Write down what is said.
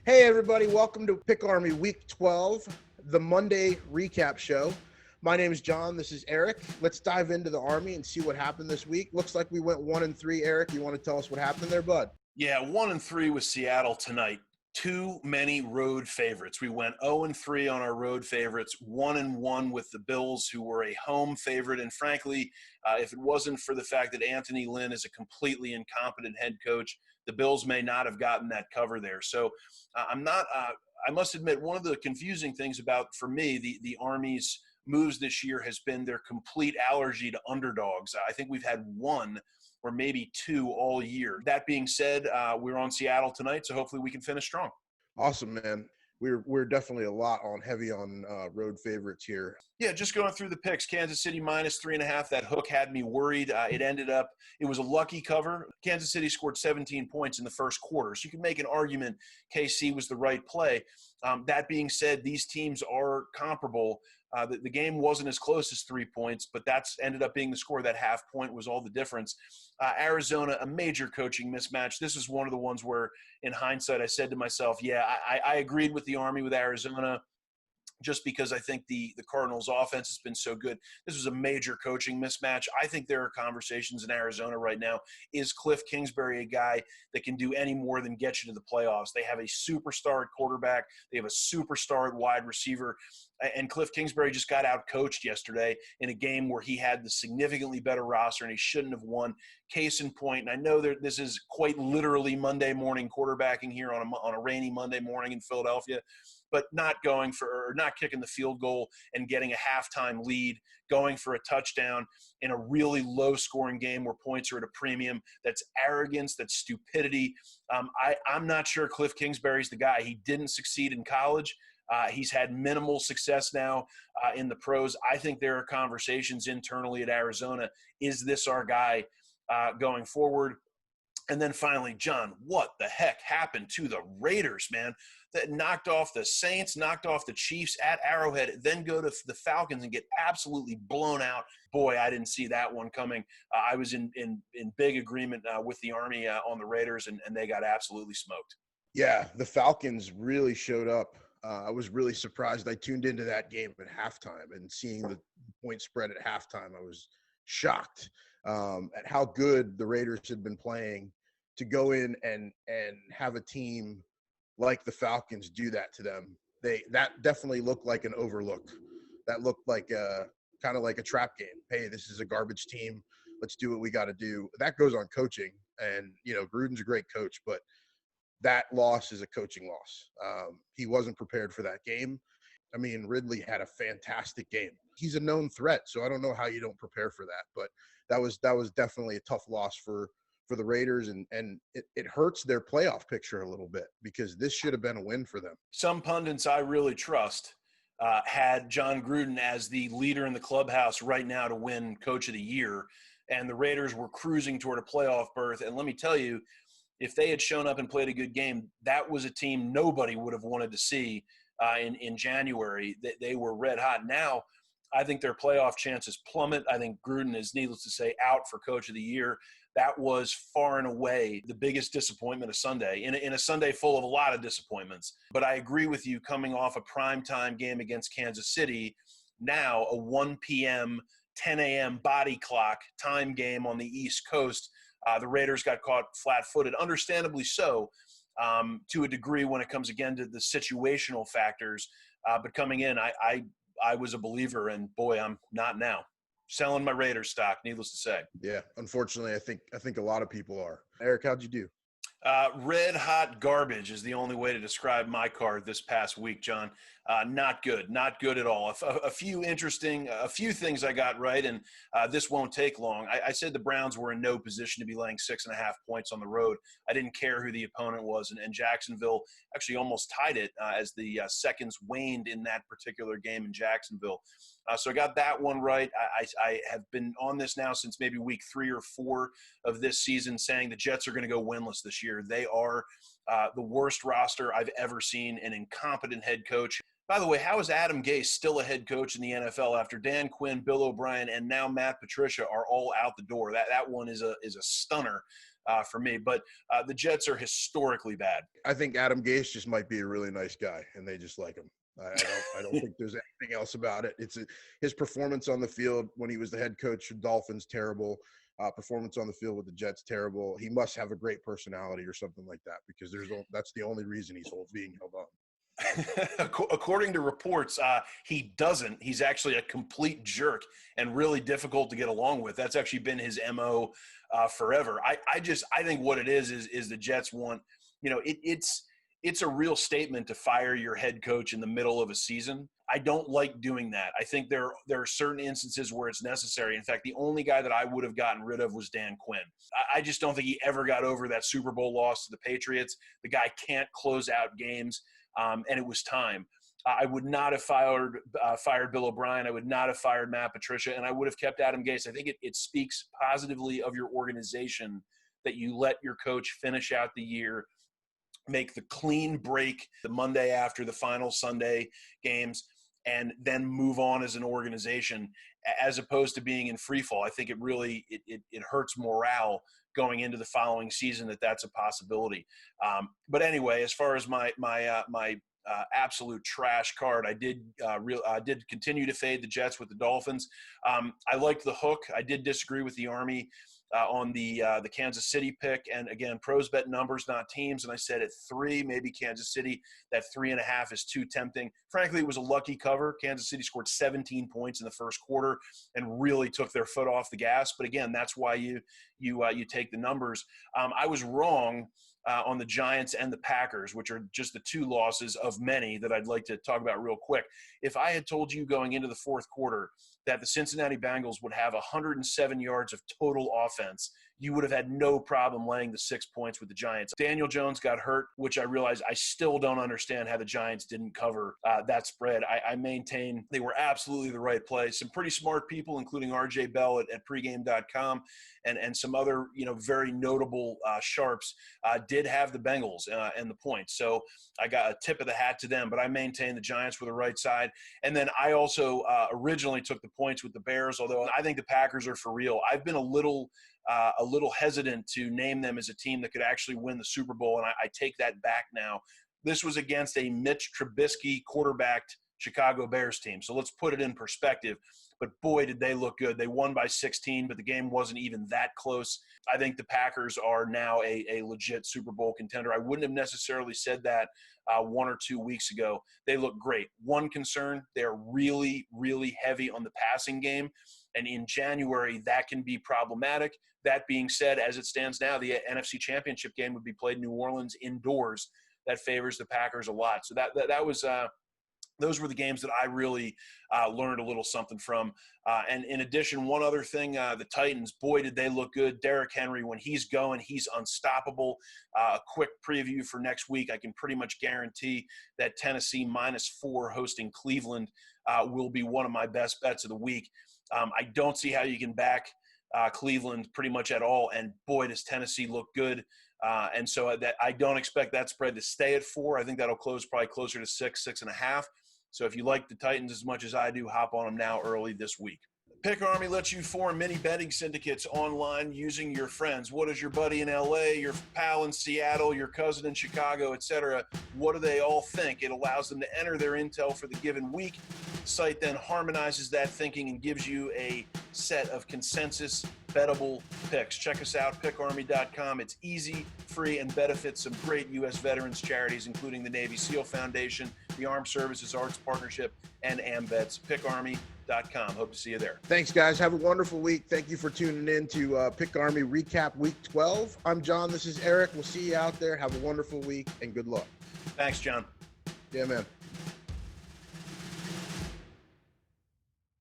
Hey everybody, welcome to Pick Army Week 12, the Monday recap show. My name is John, this is Eric. Let's dive into the Army and see what happened this week. Looks like we went 1-3. Eric, you want to tell us what happened there, bud? Yeah, 1-3 with Seattle tonight. Too many road favorites. We went 0-3 on our road favorites, 1-1 with the Bills, who were a home favorite. And frankly, if it wasn't for the fact that Anthony Lynn is a completely incompetent head coach, the Bills may not have gotten that cover there. So I must admit, one of the confusing things about, for me, the Army's moves this year has been their complete allergy to underdogs. I think we've had one or maybe two all year. That being said, we're on Seattle tonight, so hopefully we can finish strong. Awesome, man. We're definitely a lot heavy on road favorites here. Yeah, just going through the picks. Kansas City -3.5. That hook had me worried. It was a lucky cover. Kansas City scored 17 points in the first quarter. So you can make an argument KC was the right play. That being said, these teams are comparable. The game wasn't as close as 3 points, but that's ended up being the score. That half point was all the difference. Arizona, a major coaching mismatch. This is one of the ones where, in hindsight, I said to myself, yeah, I agreed with the Army with Arizona, just because I think the Cardinals' offense has been so good. This was a major coaching mismatch. I think there are conversations in Arizona right now. Is Cliff Kingsbury a guy that can do any more than get you to the playoffs? They have a superstar at quarterback. They have a superstar at wide receiver. And Cliff Kingsbury just got out-coached yesterday in a game where he had the significantly better roster and he shouldn't have won. Case in point, and I know that this is quite literally Monday morning quarterbacking here on a rainy Monday morning in Philadelphia, but not kicking the field goal and getting a halftime lead, going for a touchdown in a really low-scoring game where points are at a premium. That's arrogance. That's stupidity. I'm not sure Cliff Kingsbury's the guy. He didn't succeed in college. He's had minimal success now in the pros. I think there are conversations internally at Arizona. Is this our guy going forward? And then finally, John, what the heck happened to the Raiders, man? That knocked off the Saints, knocked off the Chiefs at Arrowhead, then go to the Falcons and get absolutely blown out. Boy, I didn't see that one coming. I was in big agreement with the Army on the Raiders, and they got absolutely smoked. Yeah, the Falcons really showed up. I was really surprised. I tuned into that game at halftime, and seeing the point spread at halftime, I was shocked at how good the Raiders had been playing. To go in and have a team like the Falcons do that to them, that definitely looked like an overlook. That looked like kind of like a trap game. Hey, this is a garbage team. Let's do what we got to do. That goes on coaching, and Gruden's a great coach, but that loss is a coaching loss. He wasn't prepared for that game. I mean, Ridley had a fantastic game. He's a known threat, so I don't know how you don't prepare for that. But that was definitely a tough loss for the Raiders, and it hurts their playoff picture a little bit because this should have been a win for them. Some pundits I really trust had John Gruden as the leader in the clubhouse right now to win Coach of the Year, and the Raiders were cruising toward a playoff berth. And let me tell you, if they had shown up and played a good game, that was a team nobody would have wanted to see in January. They were red hot. Now, I think their playoff chances plummet. I think Gruden is, needless to say, out for Coach of the Year. That was far and away the biggest disappointment of Sunday, in a Sunday full of a lot of disappointments. But I agree with you, coming off a primetime game against Kansas City, now a 1 p.m., 10 a.m. body clock time game on the East Coast. The Raiders got caught flat-footed, understandably so, to a degree when it comes, again, to the situational factors. But coming in, I was a believer, and boy, I'm not now. Selling my Raiders stock, needless to say. Yeah, unfortunately, I think a lot of people are. Eric, how'd you do? Red hot garbage is the only way to describe my card this past week, John. Not good at all. A few things I got right, and this won't take long. I said the Browns were in no position to be laying 6.5 points on the road. I didn't care who the opponent was, and Jacksonville actually almost tied it as the seconds waned in that particular game in Jacksonville. So I got that one right. I have been on this now since maybe week 3 or 4 of this season, saying the Jets are going to go winless this year. They are the worst roster I've ever seen, an incompetent head coach. By the way, how is Adam Gase still a head coach in the NFL after Dan Quinn, Bill O'Brien, and now Matt Patricia are all out the door? That one is a stunner. for me. But the Jets are historically bad. I think Adam Gase just might be a really nice guy, and they just like him. I don't think there's anything else about it. His performance on the field when he was the head coach of Dolphins, terrible. Performance on the field with the Jets, terrible. He must have a great personality or something like that, because that's the only reason he's being held on. According to reports, he doesn't. He's actually a complete jerk and really difficult to get along with. That's actually been his MO forever. I think what it is the Jets want, it's a real statement to fire your head coach in the middle of a season. I don't like doing that. I think there are certain instances where it's necessary. In fact, the only guy that I would have gotten rid of was Dan Quinn. I just don't think he ever got over that Super Bowl loss to the Patriots. The guy can't close out games, and it was time. I would not have fired Bill O'Brien. I would not have fired Matt Patricia, and I would have kept Adam Gase. I think it speaks positively of your organization that you let your coach finish out the year, make the clean break the Monday after the final Sunday games, and then move on as an organization, as opposed to being in free fall. I think it really it hurts morale going into the following season that's a possibility. But anyway, as far as my absolute trash card, I did continue to fade the Jets with the Dolphins. I liked the hook. I did disagree with the Army on the Kansas City pick. And again, pros bet numbers, not teams. And I said at 3, maybe Kansas City, that 3.5 is too tempting. Frankly, it was a lucky cover. Kansas City scored 17 points in the first quarter and really took their foot off the gas. But again, that's why you take the numbers. I was wrong on the Giants and the Packers, which are just the 2 losses of many that I'd like to talk about real quick. If I had told you going into the fourth quarter that the Cincinnati Bengals would have 107 yards of total offense, you would have had no problem laying the 6 points with the Giants. Daniel Jones got hurt, which I realize I still don't understand how the Giants didn't cover that spread. I maintain they were absolutely the right play. Some pretty smart people, including RJ Bell at pregame.com and some other, very notable sharps did have the Bengals and the points. So I got a tip of the hat to them, but I maintain the Giants were the right side. And then I also originally took the points with the Bears, although I think the Packers are for real. I've been a little hesitant to name them as a team that could actually win the Super Bowl, and I take that back now. This was against a Mitch Trubisky quarterbacked Chicago Bears team, so let's put it in perspective. But boy, did they look good. They won by 16, but the game wasn't even that close. I think the Packers are now a legit Super Bowl contender. I wouldn't have necessarily said that 1 or 2 weeks ago. They look great. One concern, they're really, really heavy on the passing game. And in January, that can be problematic. That being said, as it stands now, the NFC Championship game would be played in New Orleans indoors. That favors the Packers a lot. So that was those were the games that I really learned a little something from. And in addition, one other thing, the Titans, boy, did they look good. Derrick Henry, when he's going, he's unstoppable. A quick preview for next week, I can pretty much guarantee that Tennessee -4 hosting Cleveland will be one of my best bets of the week. I don't see how you can back Cleveland pretty much at all. And boy, does Tennessee look good. And so that I don't expect that spread to stay at 4. I think that'll close probably closer to 6, 6.5. So if you like the Titans as much as I do, hop on them now early this week. Pick Army lets you form mini betting syndicates online using your friends. What is your buddy in LA, your pal in Seattle, your cousin in Chicago, etc.? What do they all think? It allows them to enter their intel for the given week. The site then harmonizes that thinking and gives you a set of consensus bettable picks. Check us out, pickarmy.com. It's easy, free, and benefits some great U.S. veterans charities, including the Navy SEAL Foundation, the Armed Services Arts Partnership, and AMVETS. Pickarmy.com. Hope to see you there. Thanks, guys. Have a wonderful week. Thank you for tuning in to Pick Army Recap Week 12. I'm John. This is Erik. We'll see you out there. Have a wonderful week, and good luck. Thanks, John. Yeah, man.